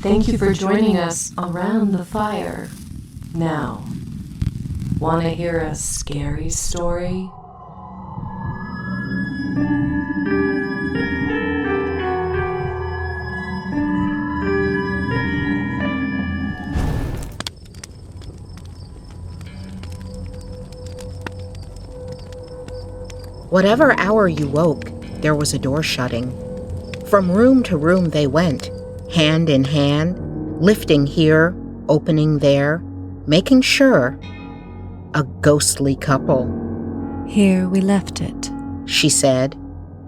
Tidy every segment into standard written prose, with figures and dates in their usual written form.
Thank you for joining us around the fire. Now, want to hear a scary story? Whatever hour you woke, there was a door shutting. From room to room they went, hand in hand, lifting here, opening there, making sure. A ghostly couple. Here we left it, she said,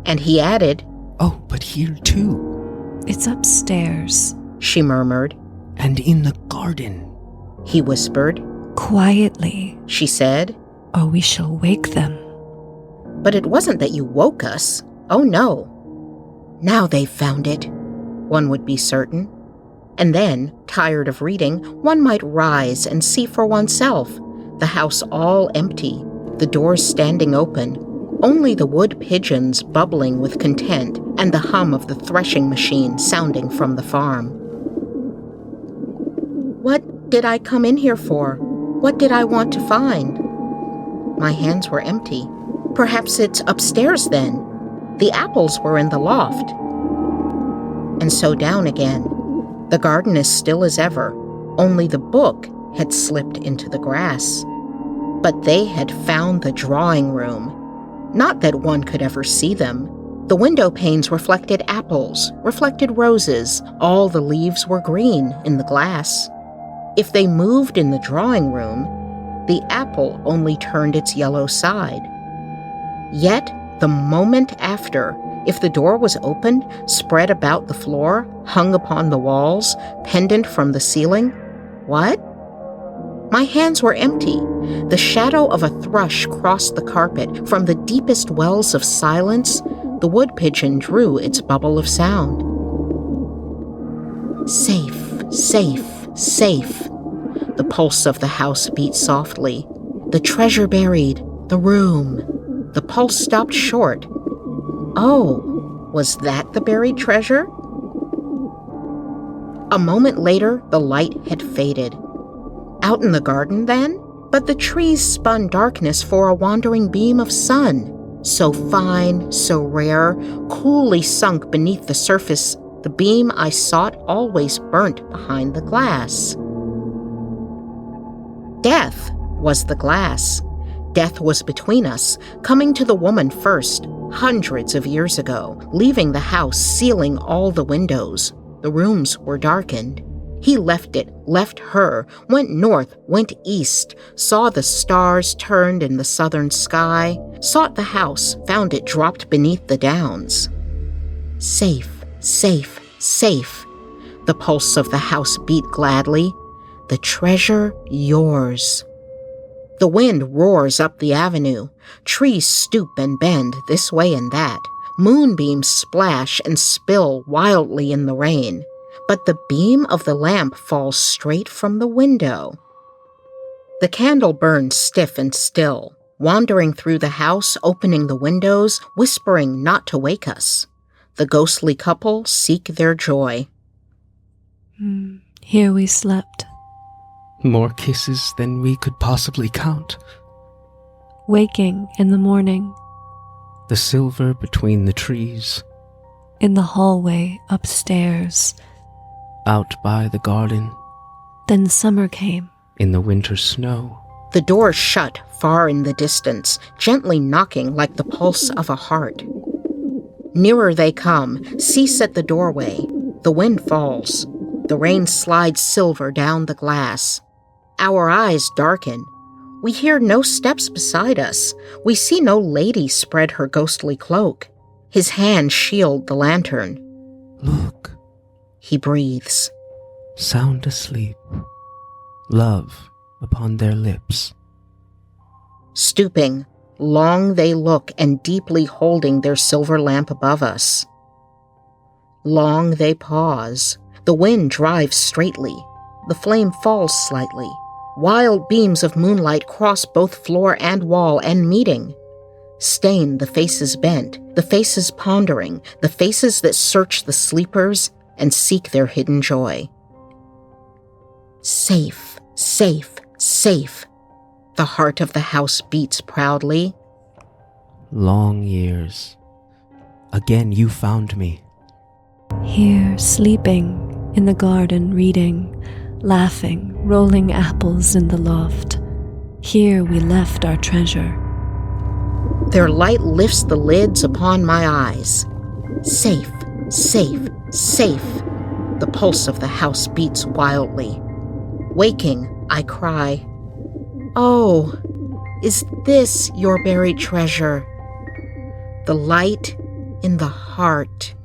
and he added, Oh, but here too. It's upstairs, she murmured. And in the garden, he whispered. Quietly, she said, or we shall wake them. But it wasn't that you woke us. Oh no. Now they've found it, one would be certain. And then, tired of reading, one might rise and see for oneself, the house all empty, the doors standing open, only the wood pigeons bubbling with content and the hum of the threshing machine sounding from the farm. What did I come in here for? What did I want to find? My hands were empty. Perhaps it's upstairs then. The apples were in the loft. And so down again. The garden is still as ever, only the book had slipped into the grass. But they had found the drawing room. Not that one could ever see them. The window panes reflected apples, reflected roses. All the leaves were green in the glass. If they moved in the drawing room, the apple only turned its yellow side. Yet, the moment after, if the door was opened, spread about the floor, hung upon the walls, pendant from the ceiling, what? My hands were empty. The shadow of a thrush crossed the carpet. From the deepest wells of silence, the wood pigeon drew its bubble of sound. Safe, safe, safe. The pulse of the house beat softly. The treasure buried, the room. The pulse stopped short. Oh, was that the buried treasure? A moment later, the light had faded. Out in the garden, then? But the trees spun darkness for a wandering beam of sun. So fine, so rare, coolly sunk beneath the surface, the beam I sought always burnt behind the glass. Death was the glass. Death was between us, coming to the woman first, hundreds of years ago, leaving the house, sealing all the windows. The rooms were darkened. He left it, left her, went north, went east, saw the stars turned in the southern sky, sought the house, found it dropped beneath the downs. Safe, safe, safe. The pulse of the house beat gladly. The treasure yours. The wind roars up the avenue. Trees stoop and bend this way and that. Moonbeams splash and spill wildly in the rain. But the beam of the lamp falls straight from the window. The candle burns stiff and still, wandering through the house, opening the windows, whispering not to wake us. The ghostly couple seek their joy. Here we slept. More kisses than we could possibly count. Waking in the morning. The silver between the trees. In the hallway upstairs. Out by the garden. Then summer came. In the winter snow. The door shut far in the distance, gently knocking like the pulse of a heart. Nearer they come, cease at the doorway. The wind falls. The rain slides silver down the glass. Our eyes darken. We hear no steps beside us. We see no lady spread her ghostly cloak. His hand shield the lantern. Look. He breathes. Sound asleep. Love upon their lips. Stooping, long they look and deeply holding their silver lamp above us. Long they pause. The wind drives straightly. The flame falls slightly. Wild beams of moonlight cross both floor and wall and meeting. Stain the faces bent, the faces pondering, the faces that search the sleepers and seek their hidden joy. Safe, safe, safe. The heart of the house beats proudly. Long years. Again you found me. Here, sleeping, in the garden reading, laughing, rolling apples in the loft. Here we left our treasure. Their light lifts the lids upon my eyes. Safe, safe, safe. The pulse of the house beats wildly. Waking, I cry, "Oh, is this your buried treasure? The light in the heart."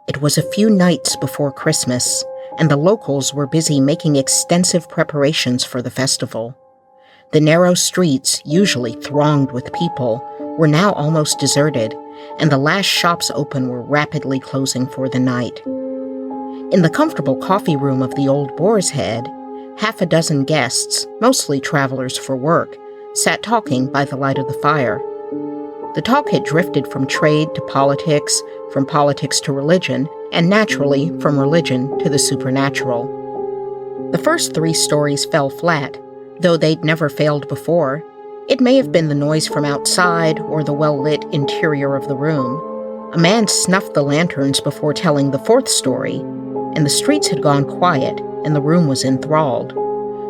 It was a few nights before Christmas, and the locals were busy making extensive preparations for the festival. The narrow streets, usually thronged with people, were now almost deserted, and the last shops open were rapidly closing for the night. In the comfortable coffee room of the Old Boar's Head, half a dozen guests, mostly travelers for work, sat talking by the light of the fire. The talk had drifted from trade to politics, from politics to religion, and naturally from religion to the supernatural. The first 3 stories fell flat, though they'd never failed before. It may have been the noise from outside or the well-lit interior of the room. A man snuffed the lanterns before telling the 4th story, and the streets had gone quiet and the room was enthralled.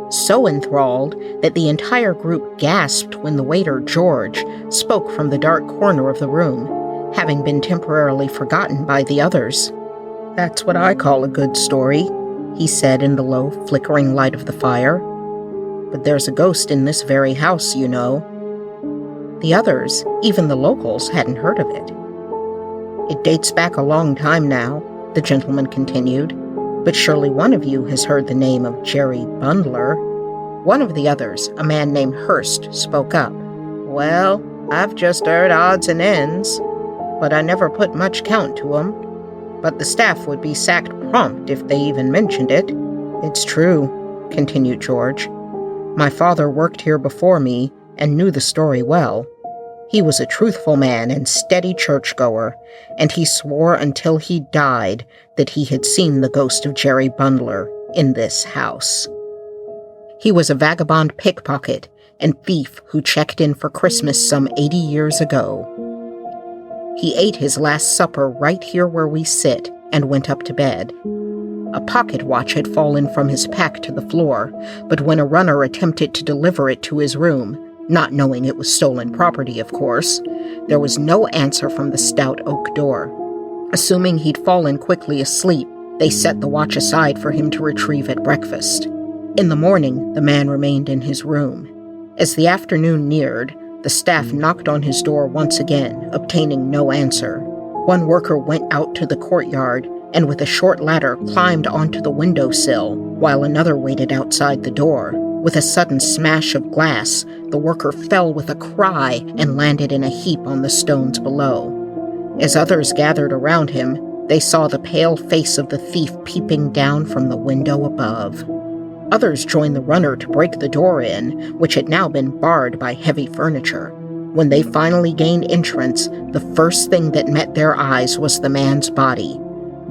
So enthralled that the entire group gasped when the waiter, George, spoke from the dark corner of the room, having been temporarily forgotten by the others. "That's what I call a good story," he said in the low, flickering light of the fire. "But there's a ghost in this very house, you know." The others, even the locals, hadn't heard of it. "It dates back a long time now," the gentleman continued, "but surely one of you has heard the name of Jerry Bundler." One of the others, a man named Hurst, spoke up. "Well, I've just heard odds and ends, but I never put much count to 'em. But the staff would be sacked prompt if they even mentioned it." "It's true," continued George. "My father worked here before me and knew the story well. He was a truthful man and steady churchgoer, and he swore until he died that he had seen the ghost of Jerry Bundler in this house. He was a vagabond pickpocket and thief who checked in for Christmas some 80 years ago. He ate his last supper right here where we sit and went up to bed. A pocket watch had fallen from his pack to the floor, but when a runner attempted to deliver it to his room, not knowing it was stolen property, of course, there was no answer from the stout oak door. Assuming he'd fallen quickly asleep, they set the watch aside for him to retrieve at breakfast. In the morning, the man remained in his room. As the afternoon neared, the staff knocked on his door once again, obtaining no answer. One worker went out to the courtyard and with a short ladder climbed onto the windowsill, while another waited outside the door. With a sudden smash of glass, the worker fell with a cry and landed in a heap on the stones below. As others gathered around him, they saw the pale face of the thief peeping down from the window above. Others joined the runner to break the door in, which had now been barred by heavy furniture. When they finally gained entrance, the first thing that met their eyes was the man's body,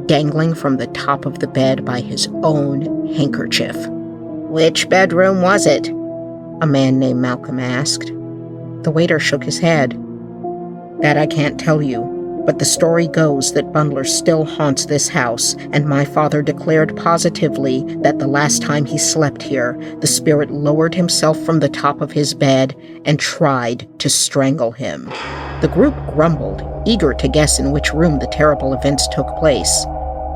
dangling from the top of the bed by his own handkerchief. "Which bedroom was it?" a man named Malcolm asked. The waiter shook his head. "That I can't tell you, but the story goes that Bundler still haunts this house, and my father declared positively that the last time he slept here, the spirit lowered himself from the top of his bed and tried to strangle him." The group grumbled, eager to guess in which room the terrible events took place.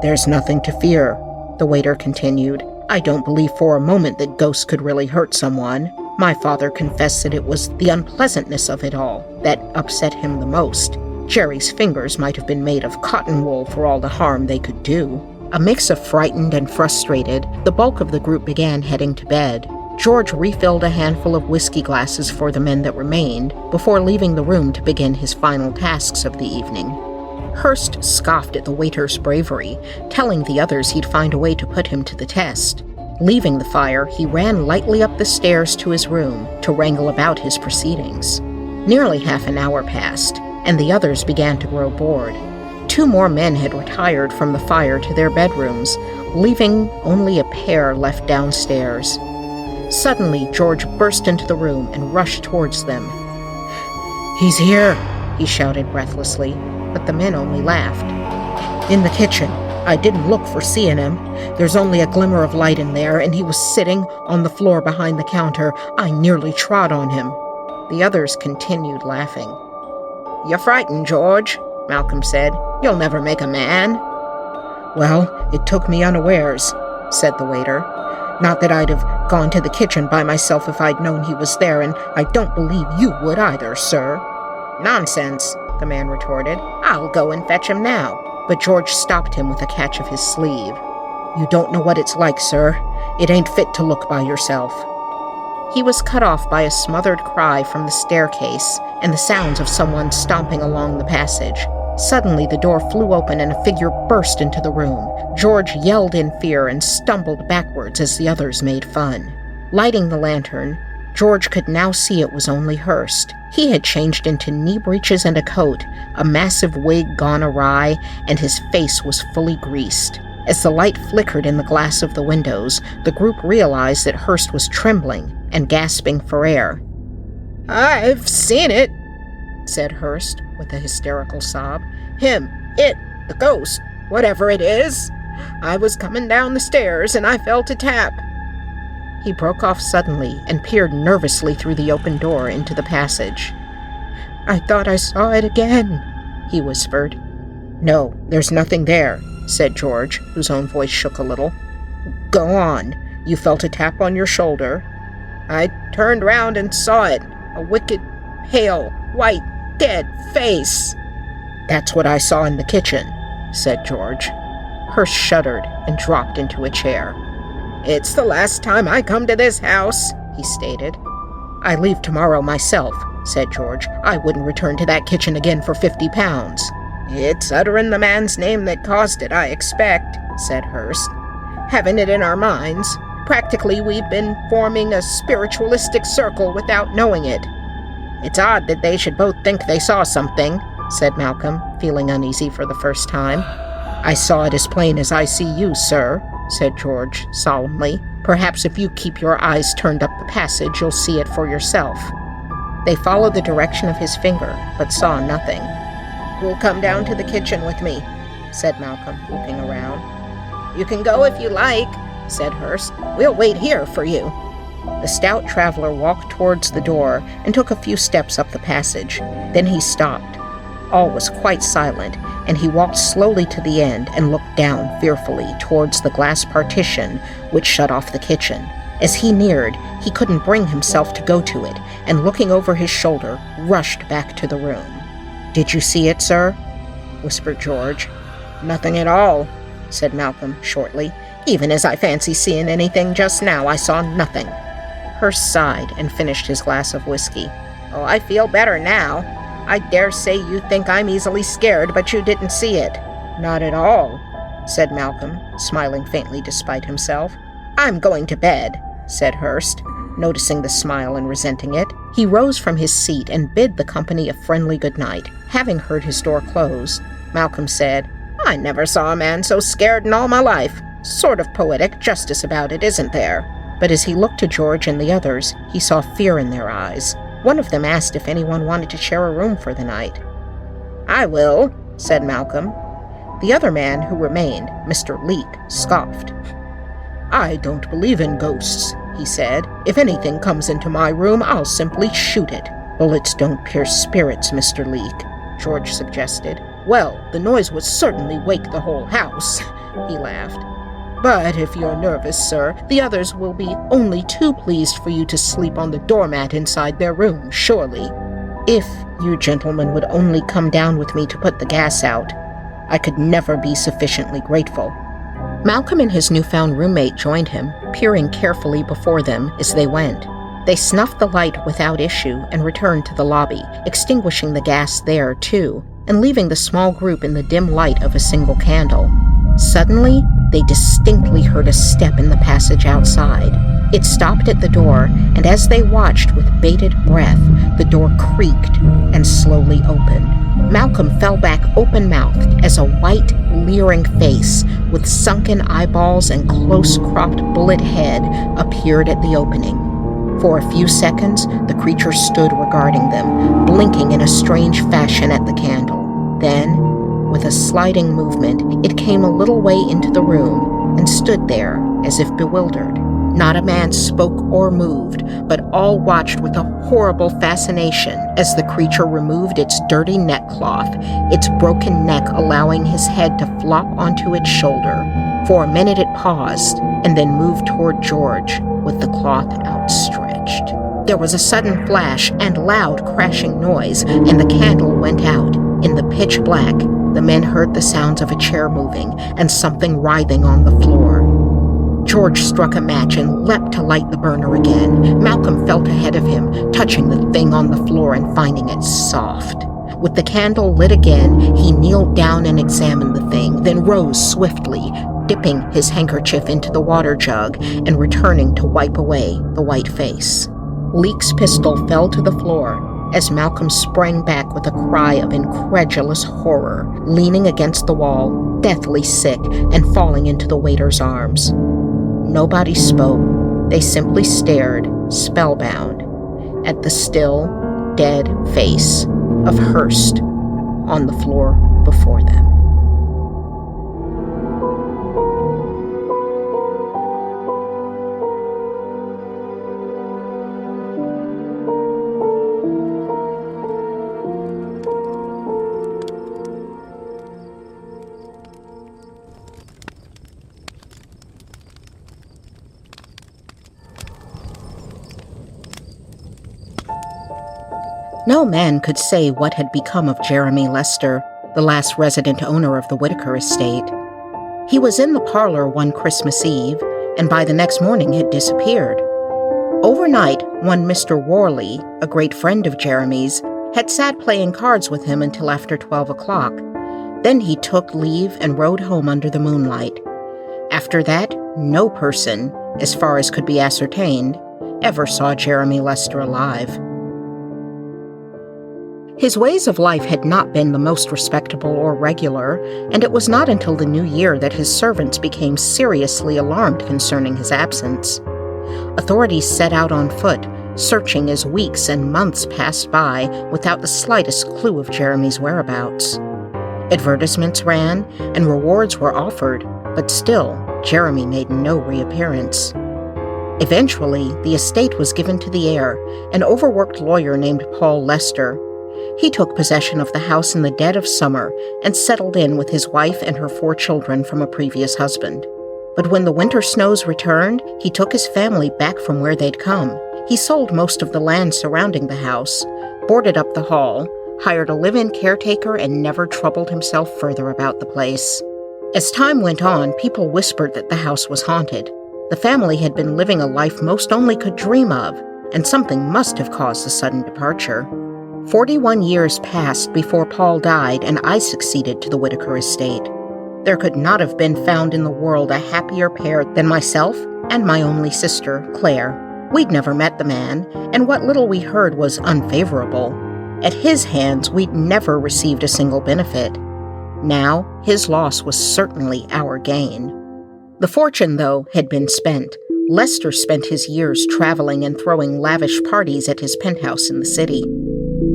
"There's nothing to fear," the waiter continued. "I don't believe for a moment that ghosts could really hurt someone. My father confessed that it was the unpleasantness of it all that upset him the most. Jerry's fingers might have been made of cotton wool for all the harm they could do. A mix of frightened and frustrated, the bulk of the group began heading to bed. George refilled a handful of whiskey glasses for the men that remained before leaving the room to begin his final tasks of the evening. Hurst scoffed at the waiter's bravery, telling the others he'd find a way to put him to the test. Leaving the fire, he ran lightly up the stairs to his room to wrangle about his proceedings. Nearly half an hour passed, and the others began to grow bored. 2 more men had retired from the fire to their bedrooms, leaving only a pair left downstairs. Suddenly, George burst into the room and rushed towards them. "He's here," he shouted breathlessly, but the men only laughed. "In the kitchen. I didn't look for seeing him. There's only a glimmer of light in there, and he was sitting on the floor behind the counter. I nearly trod on him." The others continued laughing. "You're frightened, George," Malcolm said. "You'll never make a man." "Well, it took me unawares," said the waiter. "Not that I'd have gone to the kitchen by myself if I'd known he was there, and I don't believe you would either, sir." "Nonsense," the man retorted. "I'll go and fetch him now." But George stopped him with a catch of his sleeve. "You don't know what it's like, sir. It ain't fit to look by yourself." He was cut off by a smothered cry from the staircase and the sounds of someone stomping along the passage. Suddenly, the door flew open and a figure burst into the room. George yelled in fear and stumbled backwards as the others made fun. Lighting the lantern, George could now see it was only Hurst. He had changed into knee breeches and a coat, a massive wig gone awry, and his face was fully greased. As the light flickered in the glass of the windows, the group realized that Hurst was trembling and gasping for air. "I've seen it," said Hurst with a hysterical sob. "Him, it, the ghost, whatever it is. I was coming down the stairs and I felt a tap." He broke off suddenly and peered nervously through the open door into the passage. "I thought I saw it again," he whispered. "No, there's nothing there," said George, whose own voice shook a little. "Go on. You felt a tap on your shoulder." "I turned round and saw it. A wicked, pale, white, dead face." "That's what I saw in the kitchen," said George. Hurst shuddered and dropped into a chair. "It's the last time I come to this house," he stated. "I leave tomorrow myself," said George. "I wouldn't return to that kitchen again for £50. "It's uttering the man's name that caused it, I expect," said Hurst. "Having it in our minds. Practically, we've been forming a spiritualistic circle without knowing it." "It's odd that they should both think they saw something," said Malcolm, feeling uneasy for the first time. "I saw it as plain as I see you, sir," said George solemnly. "Perhaps if you keep your eyes turned up the passage, you'll see it for yourself." They followed the direction of his finger, but saw nothing. "We'll come down to the kitchen with me," said Malcolm, looking around. "You can go if you like," said Hurst. "We'll wait here for you." The stout traveler walked towards the door and took a few steps up the passage. Then he stopped. All was quite silent, and he walked slowly to the end and looked down fearfully towards the glass partition which shut off the kitchen. As he neared, he couldn't bring himself to go to it, and looking over his shoulder, rushed back to the room. "Did you see it, sir?" whispered George. "Nothing at all," said Malcolm shortly. "Even as I fancy seeing anything just now, I saw nothing." Hurst sighed and finished his glass of whiskey. "Oh, I feel better now. I dare say you think I'm easily scared, but you didn't see it." "Not at all," said Malcolm, smiling faintly despite himself. "I'm going to bed," said Hurst, noticing the smile and resenting it. He rose from his seat and bid the company a friendly good night. Having heard his door close, Malcolm said, "I never saw a man so scared in all my life. Sort of poetic justice about it, isn't there?" But as he looked to George and the others, he saw fear in their eyes. One of them asked if anyone wanted to share a room for the night. "I will," said Malcolm. The other man who remained, Mr. Leek, scoffed. "I don't believe in ghosts," he said. "If anything comes into my room, I'll simply shoot it." "Bullets don't pierce spirits, Mr. Leek," George suggested. "Well, the noise would certainly wake the whole house," he laughed. But if you're nervous, sir, the others will be only too pleased for you to sleep on the doormat inside their room, surely. If you gentlemen would only come down with me to put the gas out, I could never be sufficiently grateful." Malcolm and his newfound roommate joined him, peering carefully before them as they went. They snuffed the light without issue and returned to the lobby, extinguishing the gas there, too, and leaving the small group in the dim light of a single candle. Suddenly, they distinctly heard a step in the passage outside. It stopped at the door, and as they watched with bated breath, the door creaked and slowly opened. Malcolm fell back open-mouthed as a white, leering face with sunken eyeballs and close-cropped bullet head appeared at the opening. For a few seconds, the creature stood regarding them, blinking in a strange fashion at the candle. Then, with a sliding movement, it came a little way into the room and stood there as if bewildered. Not a man spoke or moved, but all watched with a horrible fascination as the creature removed its dirty neckcloth, its broken neck allowing his head to flop onto its shoulder. For a minute it paused, and then moved toward George with the cloth outstretched. There was a sudden flash and loud crashing noise, and the candle went out. In the pitch black, the men heard the sounds of a chair moving and something writhing on the floor. George struck a match and leapt to light the burner again. Malcolm felt ahead of him, touching the thing on the floor and finding it soft. With the candle lit again, he kneeled down and examined the thing, then rose swiftly, dipping his handkerchief into the water jug and returning to wipe away the white face. Leek's pistol fell to the floor as Malcolm sprang back with a cry of incredulous horror, leaning against the wall, deathly sick, and falling into the waiter's arms. Nobody spoke. They simply stared, spellbound, at the still, dead face of Hurst on the floor before them. No man could say what had become of Jeremy Lester, the last resident owner of the Whittaker estate. He was in the parlor one Christmas Eve, and by the next morning had disappeared. Overnight, one Mr. Worley, a great friend of Jeremy's, had sat playing cards with him until after 12 o'clock. Then he took leave and rode home under the moonlight. After that, no person, as far as could be ascertained, ever saw Jeremy Lester alive. His ways of life had not been the most respectable or regular, and it was not until the new year that his servants became seriously alarmed concerning his absence. Authorities set out on foot, searching as weeks and months passed by without the slightest clue of Jeremy's whereabouts. Advertisements ran, and rewards were offered, but still, Jeremy made no reappearance. Eventually, the estate was given to the heir, an overworked lawyer named Paul Lester. He took possession of the house in the dead of summer and settled in with his wife and her 4 children from a previous husband. But when the winter snows returned, he took his family back from where they'd come. He sold most of the land surrounding the house, boarded up the hall, hired a live-in caretaker, and never troubled himself further about the place. As time went on, people whispered that the house was haunted. The family had been living a life most only could dream of, and something must have caused the sudden departure. 41 years passed before Paul died and I succeeded to the Whittaker estate. There could not have been found in the world a happier pair than myself and my only sister, Claire. We'd never met the man, and what little we heard was unfavorable. At his hands, we'd never received a single benefit. Now, his loss was certainly our gain. The fortune, though, had been spent. Lester spent his years traveling and throwing lavish parties at his penthouse in the city.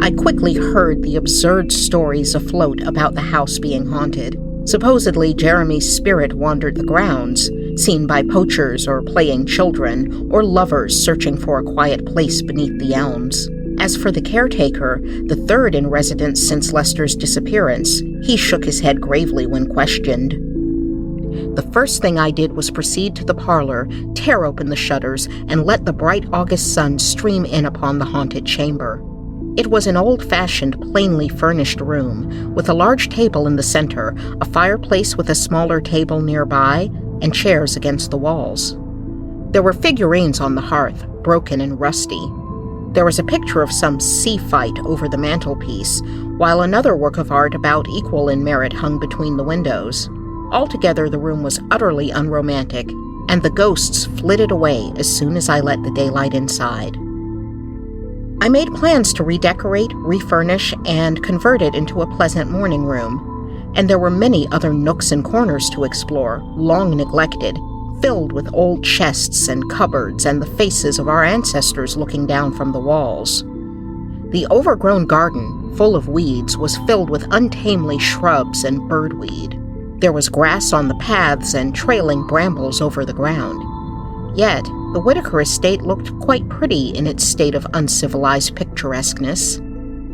I quickly heard the absurd stories afloat about the house being haunted. Supposedly, Jeremy's spirit wandered the grounds, seen by poachers or playing children, or lovers searching for a quiet place beneath the elms. As for the caretaker, the third in residence since Lester's disappearance, he shook his head gravely when questioned. The first thing I did was proceed to the parlor, tear open the shutters, and let the bright August sun stream in upon the haunted chamber. It was an old-fashioned, plainly furnished room, with a large table in the center, a fireplace with a smaller table nearby, and chairs against the walls. There were figurines on the hearth, broken and rusty. There was a picture of some sea fight over the mantelpiece, while another work of art about equal in merit hung between the windows. Altogether, the room was utterly unromantic, and the ghosts flitted away as soon as I let the daylight inside. I made plans to redecorate, refurnish, and convert it into a pleasant morning room, and there were many other nooks and corners to explore, long neglected, filled with old chests and cupboards and the faces of our ancestors looking down from the walls. The overgrown garden, full of weeds, was filled with untamely shrubs and birdweed. There was grass on the paths and trailing brambles over the ground. Yet, the Whittaker estate looked quite pretty in its state of uncivilized picturesqueness.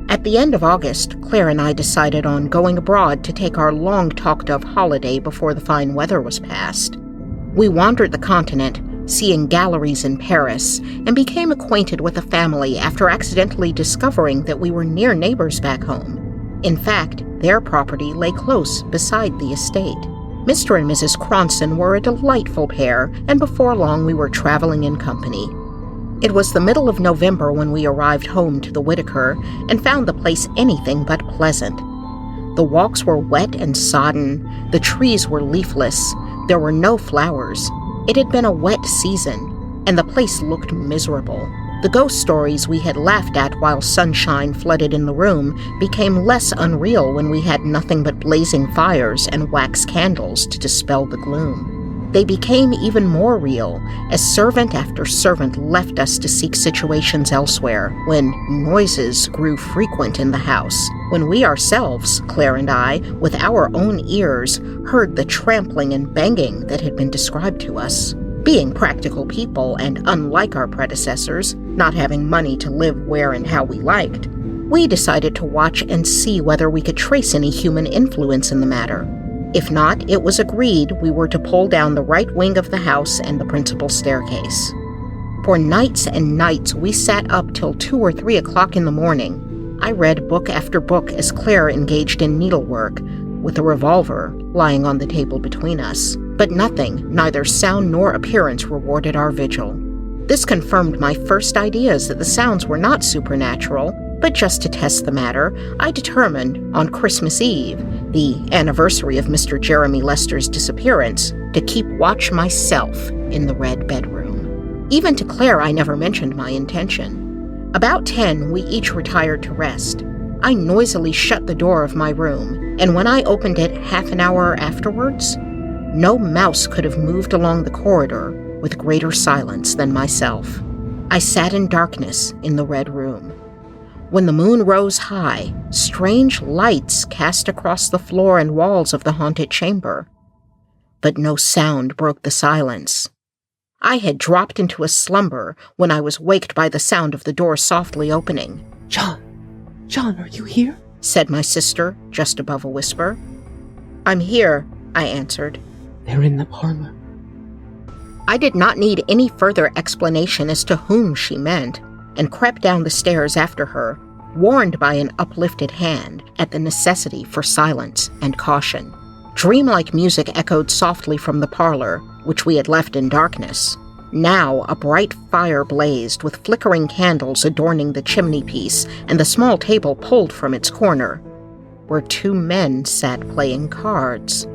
At the end of August, Claire and I decided on going abroad to take our long-talked-of holiday before the fine weather was past. We wandered the continent, seeing galleries in Paris, and became acquainted with a family after accidentally discovering that we were near neighbors back home. In fact, their property lay close beside the estate. Mr. and Mrs. Cronson were a delightful pair, and before long we were traveling in company. It was the middle of November when we arrived home to the Whittaker and found the place anything but pleasant. The walks were wet and sodden, the trees were leafless, there were no flowers. It had been a wet season, and the place looked miserable. The ghost stories we had laughed at while sunshine flooded in the room became less unreal when we had nothing but blazing fires and wax candles to dispel the gloom. They became even more real as servant after servant left us to seek situations elsewhere, when noises grew frequent in the house, when we ourselves, Claire and I, with our own ears, heard the trampling and banging that had been described to us. Being practical people and unlike our predecessors, not having money to live where and how we liked, we decided to watch and see whether we could trace any human influence in the matter. If not, it was agreed we were to pull down the right wing of the house and the principal staircase. For nights and nights we sat up till 2 or 3 o'clock in the morning. I read book after book as Claire engaged in needlework, with a revolver lying on the table between us. But nothing, neither sound nor appearance, rewarded our vigil. This confirmed my first ideas that the sounds were not supernatural, but just to test the matter, I determined, on Christmas Eve, the anniversary of Mr. Jeremy Lester's disappearance, to keep watch myself in the red bedroom. Even to Claire I never mentioned my intention. About 10, we each retired to rest. I noisily shut the door of my room, and when I opened it half an hour afterwards, no mouse could have moved along the corridor with greater silence than myself. I sat in darkness in the red room. When the moon rose high, strange lights cast across the floor and walls of the haunted chamber. But no sound broke the silence. I had dropped into a slumber when I was waked by the sound of the door softly opening. John, are you here? Said my sister, just above a whisper. I'm here, I answered. They're in the parlor. I did not need any further explanation as to whom she meant, and crept down the stairs after her, warned by an uplifted hand at the necessity for silence and caution. Dreamlike music echoed softly from the parlor, which we had left in darkness. Now a bright fire blazed, with flickering candles adorning the chimney-piece and the small table pulled from its corner, where 2 men sat playing cards.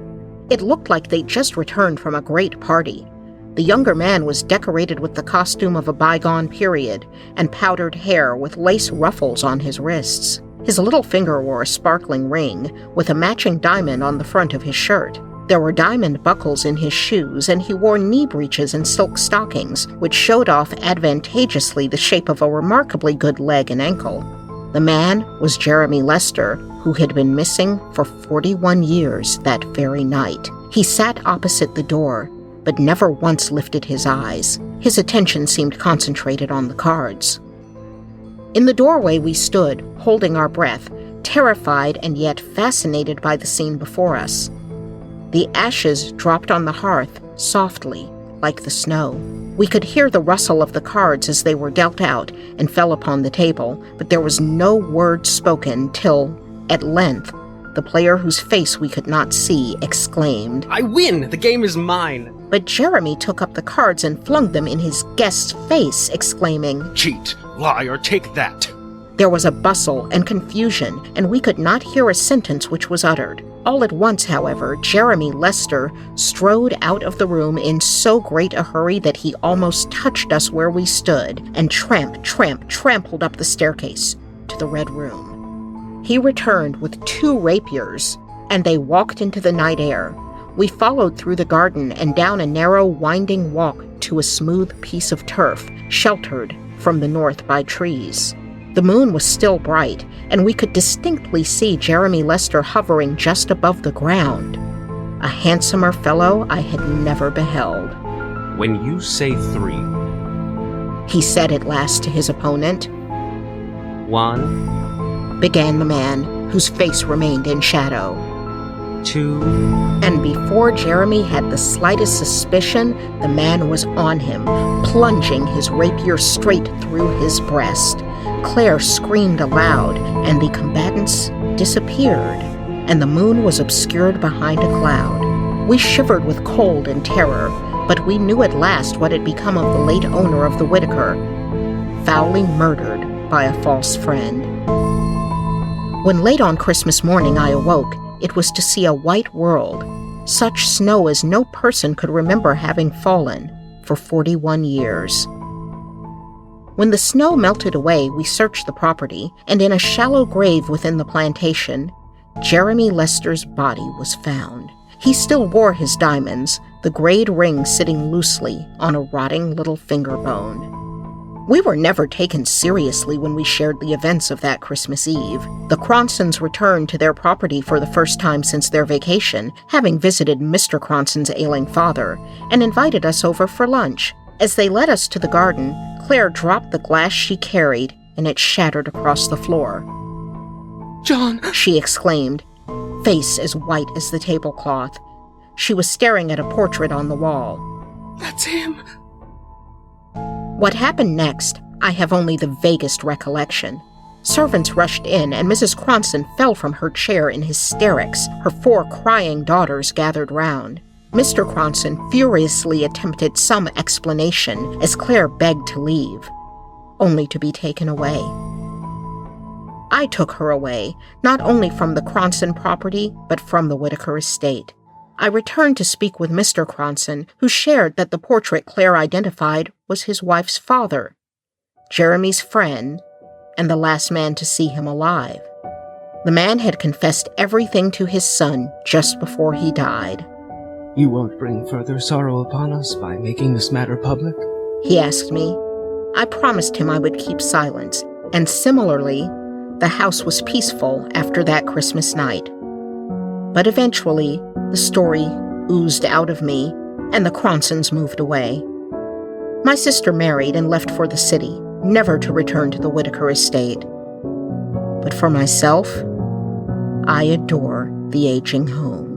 It looked like they'd just returned from a great party. The younger man was decorated with the costume of a bygone period, and powdered hair with lace ruffles on his wrists. His little finger wore a sparkling ring, with a matching diamond on the front of his shirt. There were diamond buckles in his shoes, and he wore knee breeches and silk stockings, which showed off advantageously the shape of a remarkably good leg and ankle. The man was Jeremy Lester, who had been missing for 41 years that very night. He sat opposite the door, but never once lifted his eyes. His attention seemed concentrated on the cards. In the doorway we stood, holding our breath, terrified and yet fascinated by the scene before us. The ashes dropped on the hearth softly, like the snow. We could hear the rustle of the cards as they were dealt out and fell upon the table, but there was no word spoken till, at length, the player whose face we could not see exclaimed, I win! The game is mine! But Jeremy took up the cards and flung them in his guest's face, exclaiming, Cheat! Liar! Take that! There was a bustle and confusion, and we could not hear a sentence which was uttered. All at once, however, Jeremy Lester strode out of the room in so great a hurry that he almost touched us where we stood, and trampled up the staircase to the Red Room. He returned with 2 rapiers, and they walked into the night air. We followed through the garden and down a narrow, winding walk to a smooth piece of turf, sheltered from the north by trees. The moon was still bright, and we could distinctly see Jeremy Lester hovering just above the ground. A handsomer fellow I had never beheld. When you say 3, He said at last to his opponent. 1, Began the man, whose face remained in shadow. 2, And before Jeremy had the slightest suspicion, the man was on him, plunging his rapier straight through his breast. Claire screamed aloud, and the combatants disappeared, and the moon was obscured behind a cloud. We shivered with cold and terror, but we knew at last what had become of the late owner of the Whittaker, foully murdered by a false friend. When late on Christmas morning I awoke, it was to see a white world, such snow as no person could remember having fallen for 41 years. When the snow melted away, we searched the property, and in a shallow grave within the plantation, Jeremy Lester's body was found. He still wore his diamonds, the grade ring sitting loosely on a rotting little finger bone. We were never taken seriously when we shared the events of that Christmas Eve. The Cronsons returned to their property for the first time since their vacation, having visited Mr. Cronson's ailing father, and invited us over for lunch. As they led us to the garden, Claire dropped the glass she carried, and it shattered across the floor. John! She exclaimed, face as white as the tablecloth. She was staring at a portrait on the wall. That's him! What happened next, I have only the vaguest recollection. Servants rushed in, and Mrs. Cronson fell from her chair in hysterics. Her 4 crying daughters gathered round. Mr. Cronson furiously attempted some explanation as Claire begged to leave, only to be taken away. I took her away, not only from the Cronson property, but from the Whittaker estate. I returned to speak with Mr. Cronson, who shared that the portrait Claire identified was his wife's father, Jeremy's friend, and the last man to see him alive. The man had confessed everything to his son just before he died. You won't bring further sorrow upon us by making this matter public? He asked me. I promised him I would keep silence, and similarly, the house was peaceful after that Christmas night. But eventually, the story oozed out of me, and the Cronsons moved away. My sister married and left for the city, never to return to the Whittaker estate. But for myself, I adore the aging home.